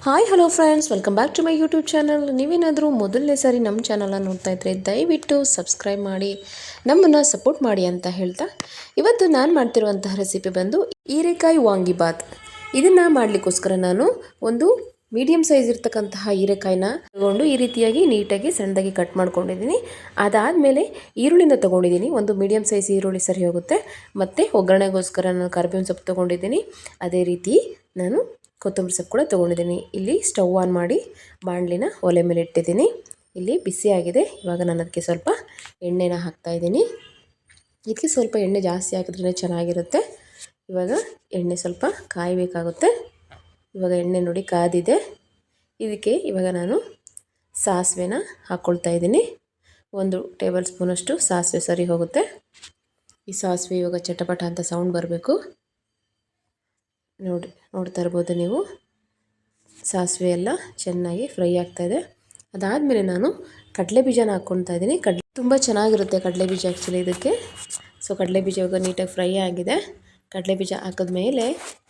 Hi hello friends, welcome back to my YouTube channel. ನೀವೇನಾದರೂ ಮೊದಲನೇ ಸಾರಿ ನಮ್ಮ ಚಾನಲನ್ನು ನೋಡ್ತಾ ಇದ್ದರೆ ದಯವಿಟ್ಟು ಸಬ್ಸ್ಕ್ರೈಬ್ ಮಾಡಿ ನಮ್ಮನ್ನು ಸಪೋರ್ಟ್ ಮಾಡಿ ಅಂತ ಹೇಳ್ತಾ, ಇವತ್ತು ನಾನು ಮಾಡ್ತಿರುವಂತಹ ರೆಸಿಪಿ ಬಂದು ಹೀರೆಕಾಯಿ ವಾಂಗಿಬಾತ್. ಇದನ್ನು ಮಾಡಲಿಕ್ಕೋಸ್ಕರ ನಾನು ಒಂದು ಮೀಡಿಯಮ್ ಸೈಜ್ ಇರ್ತಕ್ಕಂತಹ ಹೀರೆಕಾಯಿನ ತಗೊಂಡು ಈ ರೀತಿಯಾಗಿ ನೀಟಾಗಿ ಸಣ್ಣದಾಗಿ ಕಟ್ ಮಾಡ್ಕೊಂಡಿದ್ದೀನಿ. ಅದಾದಮೇಲೆ ಈರುಳ್ಳಿನ ತೊಗೊಂಡಿದ್ದೀನಿ. ಒಂದು ಮೀಡಿಯಮ್ ಸೈಜ್ ಈರುಳ್ಳಿ ಸರಿ ಹೋಗುತ್ತೆ. ಮತ್ತು ಒಗ್ಗರಣೆಗೋಸ್ಕರ ನಾನು ಕರಿಬೇವಿನ ಸೊಪ್ಪು ತೊಗೊಂಡಿದ್ದೀನಿ. ಅದೇ ರೀತಿ ನಾನು ಕೊತ್ತಂಬರಿ ಸೊಪ್ಪು ಕೂಡ ತೊಗೊಂಡಿದ್ದೀನಿ. ಇಲ್ಲಿ ಸ್ಟವ್ ಆನ್ ಮಾಡಿ ಬಾಣಲಿನ ಒಲೆ ಮೇಲೆ ಇಟ್ಟಿದ್ದೀನಿ. ಇಲ್ಲಿ ಬಿಸಿಯಾಗಿದೆ. ಇವಾಗ ನಾನು ಅದಕ್ಕೆ ಸ್ವಲ್ಪ ಎಣ್ಣೆನ ಹಾಕ್ತಾಯಿದ್ದೀನಿ. ಇದಕ್ಕೆ ಸ್ವಲ್ಪ ಎಣ್ಣೆ ಜಾಸ್ತಿ ಹಾಕಿದ್ರೇ ಚೆನ್ನಾಗಿರುತ್ತೆ. ಇವಾಗ ಎಣ್ಣೆ ಸ್ವಲ್ಪ ಕಾಯಬೇಕಾಗುತ್ತೆ. ಇವಾಗ ಎಣ್ಣೆ ನೋಡಿ ಕಾದಿದೆ. ಇದಕ್ಕೆ ಇವಾಗ ನಾನು ಸಾಸಿವೆನ ಹಾಕ್ಕೊಳ್ತಾ ಇದ್ದೀನಿ. 1 ಟೇಬಲ್ ಸ್ಪೂನಷ್ಟು ಸಾಸಿವೆ ಸರಿ ಹೋಗುತ್ತೆ. ಈ ಸಾಸಿವೆ ಇವಾಗ ಚಟಪಟ ಅಂತ ಸೌಂಡ್ ಬರಬೇಕು. ನೋಡ್ತಾ ಇರ್ಬೋದು ನೀವು, ಸಾಸಿವೆ ಎಲ್ಲ ಚೆನ್ನಾಗಿ ಫ್ರೈ ಆಗ್ತಾಯಿದೆ. ಅದಾದಮೇಲೆ ನಾನು ಕಡಲೆ ಬೀಜನ ಹಾಕ್ಕೊಳ್ತಾ ಇದ್ದೀನಿ. ತುಂಬ ಚೆನ್ನಾಗಿರುತ್ತೆ ಕಡಲೆ ಬೀಜ ಆ್ಯಕ್ಚುಲಿ ಇದಕ್ಕೆ. ಸೊ ಕಡಲೆ ಬೀಜ ಇವಾಗ ನೀಟಾಗಿ ಫ್ರೈ ಆಗಿದೆ. ಕಡಲೆ ಬೀಜ ಹಾಕಿದ್ಮೇಲೆ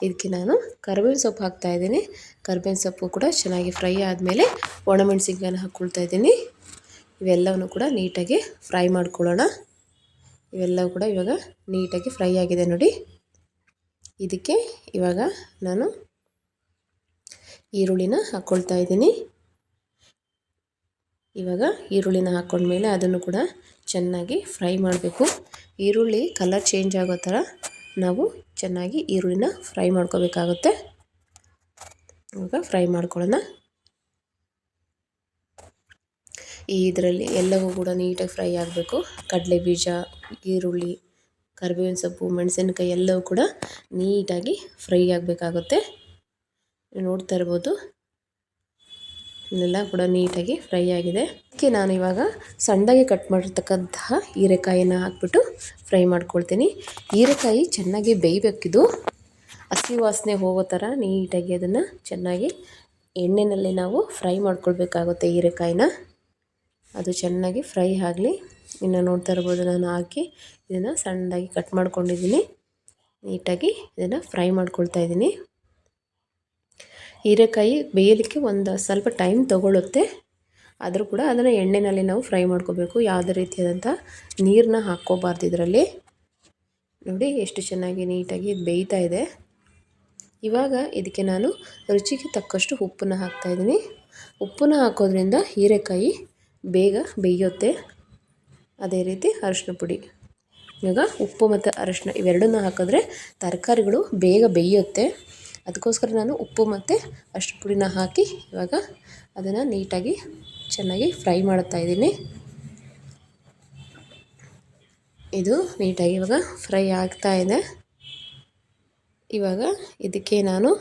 ಇದಕ್ಕೆ ನಾನು ಕರಿಬೇವಿನ ಸೊಪ್ಪು ಹಾಕ್ತಾಯಿದ್ದೀನಿ. ಕರಿಬೇವಿನ ಸೊಪ್ಪು ಕೂಡ ಚೆನ್ನಾಗಿ ಫ್ರೈ ಆದಮೇಲೆ ಒಣಮೆಣಸಿನ್ಕಾಯಿನ ಹಾಕ್ಕೊಳ್ತಾ ಇದ್ದೀನಿ. ಇವೆಲ್ಲವನ್ನು ಕೂಡ ನೀಟಾಗಿ ಫ್ರೈ ಮಾಡ್ಕೊಳ್ಳೋಣ. ಇವೆಲ್ಲವೂ ಕೂಡ ಇವಾಗ ನೀಟಾಗಿ ಫ್ರೈ ಆಗಿದೆ ನೋಡಿ. ಇದಕ್ಕೆ ಇವಾಗ ನಾನು ಈರುಳ್ಳಿನ ಹಾಕ್ಕೊಳ್ತಾ ಇದ್ದೀನಿ. ಇವಾಗ ಈರುಳ್ಳಿನ ಹಾಕ್ಕೊಂಡ್ಮೇಲೆ ಅದನ್ನು ಕೂಡ ಚೆನ್ನಾಗಿ ಫ್ರೈ ಮಾಡಬೇಕು. ಈರುಳ್ಳಿ ಕಲರ್ ಚೇಂಜ್ ಆಗೋ ಥರ ನಾವು ಚೆನ್ನಾಗಿ ಈರುಳ್ಳಿನ ಫ್ರೈ ಮಾಡ್ಕೋಬೇಕಾಗುತ್ತೆ. ಇವಾಗ ಫ್ರೈ ಮಾಡ್ಕೊಳ್ಳೋಣ. ಇದರಲ್ಲಿ ಎಲ್ಲವೂ ಕೂಡ ನೀಟಾಗಿ ಫ್ರೈ ಆಗಬೇಕು. ಕಡಲೆ ಬೀಜ, ಈರುಳ್ಳಿ, ಕರಿಬೇವಿನ ಸೊಪ್ಪು, ಮೆಣಸಿನಕಾಯಿ ಎಲ್ಲವೂ ಕೂಡ ನೀಟಾಗಿ ಫ್ರೈ ಆಗಬೇಕಾಗುತ್ತೆ. ನೋಡ್ತಾ ಇರ್ಬೋದು, ಇಲ್ಲೆಲ್ಲ ಕೂಡ ನೀಟಾಗಿ ಫ್ರೈ ಆಗಿದೆ. ಅದಕ್ಕೆ ನಾನು ಇವಾಗ ಸಣ್ಣದಾಗಿ ಕಟ್ ಮಾಡಿರ್ತಕ್ಕಂತಹ ಹೀರೆಕಾಯಿನ ಹಾಕ್ಬಿಟ್ಟು ಫ್ರೈ ಮಾಡ್ಕೊಳ್ತೀನಿ. ಹೀರೆಕಾಯಿ ಚೆನ್ನಾಗಿ ಬೇಯಬೇಕಿದು. ಹಸಿ ವಾಸನೆ ಹೋಗೋ ಥರ ನೀಟಾಗಿ ಅದನ್ನು ಚೆನ್ನಾಗಿ ಎಣ್ಣೆಯಲ್ಲಿ ನಾವು ಫ್ರೈ ಮಾಡ್ಕೊಳ್ಬೇಕಾಗುತ್ತೆ. ಹೀರೆಕಾಯಿನ ಅದು ಚೆನ್ನಾಗಿ ಫ್ರೈ ಆಗಲಿ. ಇನ್ನು ನೋಡ್ತಾ ಇರ್ಬೋದು, ನಾನು ಹಾಕಿ ಇದನ್ನು ಸಣ್ಣದಾಗಿ ಕಟ್ ಮಾಡ್ಕೊಂಡಿದ್ದೀನಿ. ನೀಟಾಗಿ ಇದನ್ನು ಫ್ರೈ ಮಾಡ್ಕೊಳ್ತಾ ಇದ್ದೀನಿ. ಹೀರೆಕಾಯಿ ಬೇಯಲಿಕ್ಕೆ ಒಂದು ಸ್ವಲ್ಪ ಟೈಮ್ ತೊಗೊಳುತ್ತೆ. ಆದರೂ ಕೂಡ ಅದನ್ನು ಎಣ್ಣೆಯಲ್ಲಿ ನಾವು ಫ್ರೈ ಮಾಡ್ಕೋಬೇಕು. ಯಾವುದೇ ರೀತಿಯಾದಂಥ ನೀರನ್ನ ಹಾಕ್ಕೋಬಾರ್ದು ಇದರಲ್ಲಿ. ನೋಡಿ ಎಷ್ಟು ಚೆನ್ನಾಗಿ ನೀಟಾಗಿ ಇದು ಬೇಯ್ತಾ ಇದೆ. ಇವಾಗ ಇದಕ್ಕೆ ನಾನು ರುಚಿಗೆ ತಕ್ಕಷ್ಟು ಉಪ್ಪನ್ನು ಹಾಕ್ತಾಯಿದ್ದೀನಿ. ಉಪ್ಪನ್ನು ಹಾಕೋದ್ರಿಂದ ಹೀರೆಕಾಯಿ ಬೇಗ ಬೇಯುತ್ತೆ. ಅದೇ ರೀತಿ ಅರಿಶಿನ ಪುಡಿ. ಇವಾಗ ಉಪ್ಪು ಮತ್ತು ಅರಿಶಿನ ಇವೆರಡನ್ನ ಹಾಕಿದ್ರೆ ತರಕಾರಿಗಳು ಬೇಗ ಬೇಯುತ್ತೆ. ಅದಕ್ಕೋಸ್ಕರ ನಾನು ಉಪ್ಪು ಮತ್ತು ಅರಿಶಿನ ಪುಡಿನ ಹಾಕಿ ಇವಾಗ ಅದನ್ನು ನೀಟಾಗಿ ಚೆನ್ನಾಗಿ ಫ್ರೈ ಮಾಡ್ತಾ ಇದ್ದೀನಿ. ಇದು ನೀಟಾಗಿ ಇವಾಗ ಫ್ರೈ ಆಗ್ತಾ ಇದೆ. ಇವಾಗ ಇದಕ್ಕೆ ನಾನು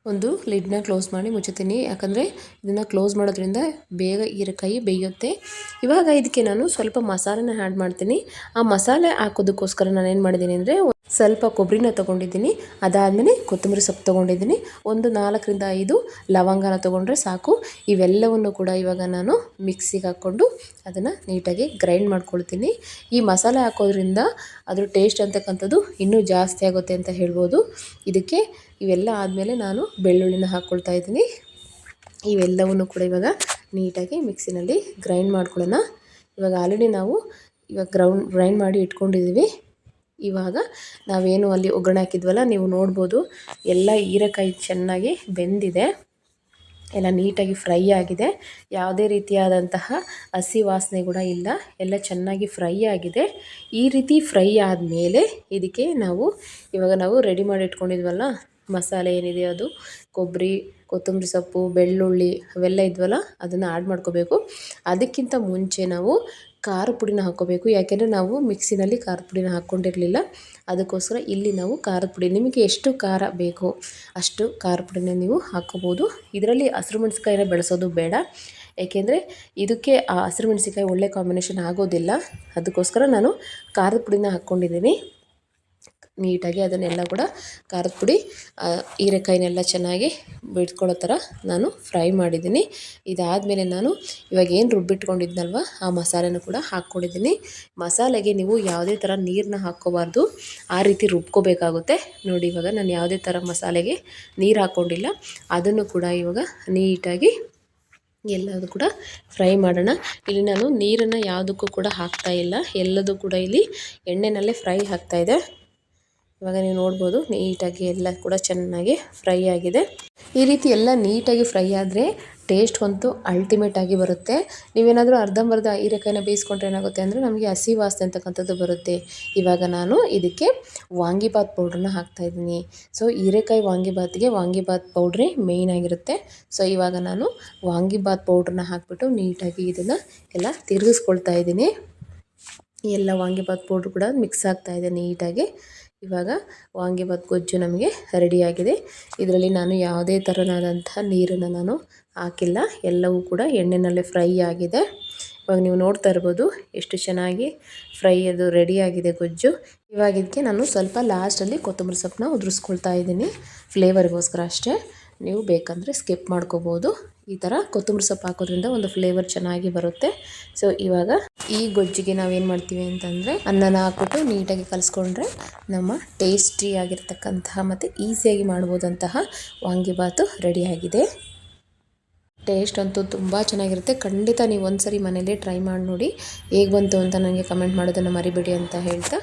ಒಂದು ಲಿಡ್ನ ಕ್ಲೋಸ್ ಮಾಡಿ ಮುಚ್ಚುತ್ತೀನಿ. ಯಾಕಂದರೆ ಇದನ್ನು ಕ್ಲೋಸ್ ಮಾಡೋದ್ರಿಂದ ಬೇಗ ಹೀರೆಕಾಯಿ ಬೇಯುತ್ತೆ. ಇವಾಗ ಇದಕ್ಕೆ ನಾನು ಸ್ವಲ್ಪ ಮಸಾಲೆನ ಆ್ಯಡ್ ಮಾಡ್ತೀನಿ. ಆ ಮಸಾಲೆ ಹಾಕೋದಕ್ಕೋಸ್ಕರ ನಾನು ಏನು ಮಾಡಿದ್ದೀನಿ ಅಂದರೆ, ಸ್ವಲ್ಪ ಕೊಬ್ಬರಿನ ತೊಗೊಂಡಿದ್ದೀನಿ. ಅದಾದಮೇಲೆ ಕೊತ್ತಂಬರಿ ಸೊಪ್ಪು ತೊಗೊಂಡಿದ್ದೀನಿ. ಒಂದು 4ರಿಂದ 5 ಲವಂಗನ ತೊಗೊಂಡ್ರೆ ಸಾಕು. ಇವೆಲ್ಲವನ್ನು ಕೂಡ ಇವಾಗ ನಾನು ಮಿಕ್ಸಿಗೆ ಹಾಕ್ಕೊಂಡು ಅದನ್ನು ನೀಟಾಗಿ ಗ್ರೈಂಡ್ ಮಾಡ್ಕೊಳ್ತೀನಿ. ಈ ಮಸಾಲೆ ಹಾಕೋದ್ರಿಂದ ಅದ್ರ ಟೇಸ್ಟ್ ಅಂತಕ್ಕಂಥದ್ದು ಇನ್ನೂ ಜಾಸ್ತಿ ಆಗುತ್ತೆ ಅಂತ ಹೇಳ್ಬೋದು. ಇದಕ್ಕೆ ಇವೆಲ್ಲ ಆದಮೇಲೆ ನಾನು ಬೆಳ್ಳುಳ್ಳಿನ ಹಾಕ್ಕೊಳ್ತಾ ಇದ್ದೀನಿ. ಇವೆಲ್ಲವನ್ನು ಕೂಡ ಇವಾಗ ನೀಟಾಗಿ ಮಿಕ್ಸಿನಲ್ಲಿ ಗ್ರೈಂಡ್ ಮಾಡ್ಕೊಳ್ಳೋಣ. ಇವಾಗ ಆಲ್ರೆಡಿ ನಾವು ಗ್ರೈಂಡ್ ಮಾಡಿ ಇಟ್ಕೊಂಡಿದ್ದೀವಿ. ಇವಾಗ ನಾವೇನು ಅಲ್ಲಿ ಒಗ್ಗರಣೆ ಹಾಕಿದ್ವಲ್ಲ, ನೀವು ನೋಡ್ಬೋದು ಎಲ್ಲ ಹೀರೆಕಾಯಿ ಚೆನ್ನಾಗಿ ಬೆಂದಿದೆ. ಎಲ್ಲ ನೀಟಾಗಿ ಫ್ರೈ ಆಗಿದೆ. ಯಾವುದೇ ರೀತಿಯಾದಂತಹ ಹಸಿ ವಾಸನೆ ಕೂಡ ಇಲ್ಲ. ಎಲ್ಲ ಚೆನ್ನಾಗಿ ಫ್ರೈ ಆಗಿದೆ. ಈ ರೀತಿ ಫ್ರೈ ಆದಮೇಲೆ ಇದಕ್ಕೆ ಇವಾಗ ನಾವು ರೆಡಿ ಮಾಡಿ ಇಟ್ಕೊಂಡಿದ್ವಲ್ಲ ಮಸಾಲೆ ಏನಿದೆ, ಅದು ಕೊಬ್ಬರಿ, ಕೊತ್ತಂಬರಿ ಸೊಪ್ಪು, ಬೆಳ್ಳುಳ್ಳಿ ಅವೆಲ್ಲ ಇದ್ವಲ್ಲ ಅದನ್ನು ಆ್ಯಡ್ ಮಾಡ್ಕೋಬೇಕು. ಅದಕ್ಕಿಂತ ಮುಂಚೆ ನಾವು ಖಾರ ಪುಡಿನ ಹಾಕ್ಕೋಬೇಕು. ಯಾಕೆಂದರೆ ನಾವು ಮಿಕ್ಸಿನಲ್ಲಿ ಖಾರದ ಪುಡಿನ ಹಾಕ್ಕೊಂಡಿರಲಿಲ್ಲ. ಅದಕ್ಕೋಸ್ಕರ ಇಲ್ಲಿ ನಾವು ಖಾರದ ಪುಡಿ, ನಿಮಗೆ ಎಷ್ಟು ಖಾರ ಬೇಕೋ ಅಷ್ಟು ಖಾರ ಪುಡಿನ ನೀವು ಹಾಕ್ಕೋಬೋದು. ಇದರಲ್ಲಿ ಹಸಿರು ಮೆಣಸಿನ್ಕಾಯಿನ ಬೆಳೆಸೋದು ಬೇಡ. ಏಕೆಂದರೆ ಇದಕ್ಕೆ ಆ ಹಸಿರು ಮೆಣಸಿನ್ಕಾಯಿ ಒಳ್ಳೆ ಕಾಂಬಿನೇಷನ್ ಆಗೋದಿಲ್ಲ. ಅದಕ್ಕೋಸ್ಕರ ನಾನು ಖಾರದ ಪುಡಿನ ಹಾಕ್ಕೊಂಡಿದ್ದೀನಿ. ನೀಟಾಗಿ ಅದನ್ನೆಲ್ಲ ಕೂಡ ಖಾರದ ಪುಡಿ ಹೀರೆಕಾಯಿನೆಲ್ಲ ಚೆನ್ನಾಗಿ ಬಿಟ್ಕೊಳ್ಳೋ ಥರ ನಾನು ಫ್ರೈ ಮಾಡಿದ್ದೀನಿ. ಇದಾದಮೇಲೆ ನಾನು ಇವಾಗ ಏನು ರುಬ್ಬಿಟ್ಕೊಂಡಿದ್ನಲ್ವ ಆ ಮಸಾಲೆನೂ ಕೂಡ ಹಾಕ್ಕೊಂಡಿದ್ದೀನಿ. ಮಸಾಲೆಗೆ ನೀವು ಯಾವುದೇ ಥರ ನೀರನ್ನ ಹಾಕ್ಕೋಬಾರ್ದು, ಆ ರೀತಿ ರುಬ್ಕೋಬೇಕಾಗುತ್ತೆ. ನೋಡಿ ಇವಾಗ ನಾನು ಯಾವುದೇ ಥರ ಮಸಾಲೆಗೆ ನೀರು ಹಾಕ್ಕೊಂಡಿಲ್ಲ. ಅದನ್ನು ಕೂಡ ಇವಾಗ ನೀಟಾಗಿ ಎಲ್ಲದೂ ಕೂಡ ಫ್ರೈ ಮಾಡೋಣ. ಇಲ್ಲಿ ನಾನು ನೀರನ್ನು ಯಾವುದಕ್ಕೂ ಕೂಡ ಹಾಕ್ತಾ ಇಲ್ಲ, ಎಲ್ಲದೂ ಕೂಡ ಇಲ್ಲಿ ಎಣ್ಣೆನಲ್ಲೇ ಫ್ರೈ ಆಗ್ತಾಯಿದೆ. ಇವಾಗ ನೀವು ನೋಡ್ಬೋದು ನೀಟಾಗಿ ಎಲ್ಲ ಕೂಡ ಚೆನ್ನಾಗಿ ಫ್ರೈ ಆಗಿದೆ. ಈ ರೀತಿ ಎಲ್ಲ ನೀಟಾಗಿ ಫ್ರೈ ಆದರೆ ಟೇಸ್ಟ್ ಅಂತೂ ಅಲ್ಟಿಮೇಟಾಗಿ ಬರುತ್ತೆ. ನೀವೇನಾದರೂ ಅರ್ಧಂಬರ್ಧ ಹೀರೆಕಾಯಿನ ಬೇಯಿಸ್ಕೊಂಡ್ರೆ ಏನಾಗುತ್ತೆ ಅಂದರೆ ನಮಗೆ ಹಸಿ ವಾಸನೆ ಅಂತಕ್ಕಂಥದ್ದು ಬರುತ್ತೆ. ಇವಾಗ ನಾನು ಇದಕ್ಕೆ ವಾಂಗಿಬಾತ್ ಪೌಡ್ರನ್ನ ಹಾಕ್ತಾಯಿದ್ದೀನಿ. ಸೊ ಹೀರೆಕಾಯಿ ವಾಂಗಿಬಾತ್ಗೆ ವಾಂಗಿಬಾತ್ ಪೌಡ್ರೇ ಮೇಯ್ನ್ ಆಗಿರುತ್ತೆ. ಸೊ ಇವಾಗ ನಾನು ವಾಂಗಿಬಾತ್ ಪೌಡ್ರನ್ನ ಹಾಕ್ಬಿಟ್ಟು ನೀಟಾಗಿ ಇದನ್ನು ಎಲ್ಲ ತಿರುಗಿಸ್ಕೊಳ್ತಾ ಇದ್ದೀನಿ. ಎಲ್ಲ ವಾಂಗಿಬಾತ್ ಪೌಡ್ರ್ ಕೂಡ ಮಿಕ್ಸ್ ಆಗ್ತಾಯಿದೆ ನೀಟಾಗಿ. ಇವಾಗ ವಾಂಗಿಬಾತ್ ಗೊಜ್ಜು ನಮಗೆ ರೆಡಿಯಾಗಿದೆ. ಇದರಲ್ಲಿ ನಾನು ಯಾವುದೇ ಥರನಾದಂಥ ನೀರನ್ನು ನಾನು ಹಾಕಿಲ್ಲ, ಎಲ್ಲವೂ ಕೂಡ ಎಣ್ಣೆನಲ್ಲೇ ಫ್ರೈ ಆಗಿದೆ. ಇವಾಗ ನೀವು ನೋಡ್ತಾ ಇರ್ಬೋದು ಎಷ್ಟು ಚೆನ್ನಾಗಿ ಫ್ರೈ ಅದು ರೆಡಿಯಾಗಿದೆ ಗೊಜ್ಜು. ಇವಾಗ ಇದಕ್ಕೆ ನಾನು ಸ್ವಲ್ಪ ಲಾಸ್ಟಲ್ಲಿ ಕೊತ್ತಂಬರಿ ಸೊಪ್ಪನ್ನ ಉದುರಿಸ್ಕೊಳ್ತಾ ಇದ್ದೀನಿ, ಫ್ಲೇವರ್ಗೋಸ್ಕರ ಅಷ್ಟೇ. ನೀವು ಬೇಕಂದರೆ ಸ್ಕಿಪ್ ಮಾಡ್ಕೋಬೋದು. ಈ ಥರ ಕೊತ್ತಂಬರಿ ಸೊಪ್ಪು ಹಾಕೋದ್ರಿಂದ ಒಂದು ಫ್ಲೇವರ್ ಚೆನ್ನಾಗಿ ಬರುತ್ತೆ. ಸೊ ಇವಾಗ ಈ ಗೊಜ್ಜಿಗೆ ನಾವೇನು ಮಾಡ್ತೀವಿ ಅಂತಂದರೆ ಅನ್ನನ ಹಾಕ್ಬಿಟ್ಟು ನೀಟಾಗಿ ಕಲಿಸ್ಕೊಂಡ್ರೆ ನಮ್ಮ ಟೇಸ್ಟಿಯಾಗಿರ್ತಕ್ಕಂತಹ ಮತ್ತು ಈಸಿಯಾಗಿ ಮಾಡ್ಬೋದಂತಹ ವಾಂಗಿಬಾತು ರೆಡಿಯಾಗಿದೆ. ಟೇಸ್ಟ್ ಅಂತೂ ತುಂಬ ಚೆನ್ನಾಗಿರುತ್ತೆ. ಖಂಡಿತ ನೀವು ಒಂದ್ಸರಿ ಮನೇಲಿ ಟ್ರೈ ಮಾಡಿ ನೋಡಿ, ಹೇಗೆ ಬಂತು ಅಂತ ನನಗೆ ಕಮೆಂಟ್ ಮಾಡೋದನ್ನು ಮರಿಬೇಡಿ ಅಂತ ಹೇಳ್ತಾ,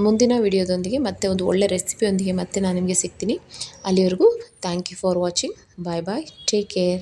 ಮುಂದಿನ ವಿಡಿಯೋದೊಂದಿಗೆ ಮತ್ತೆ ಒಂದು ಒಳ್ಳೆ ರೆಸಿಪಿಯೊಂದಿಗೆ ಮತ್ತೆ ನಾನು ನಿಮಗೆ ಸಿಗ್ತೀನಿ. ಅಲ್ಲಿವರೆಗೂ thank you for watching. Bye bye, take care.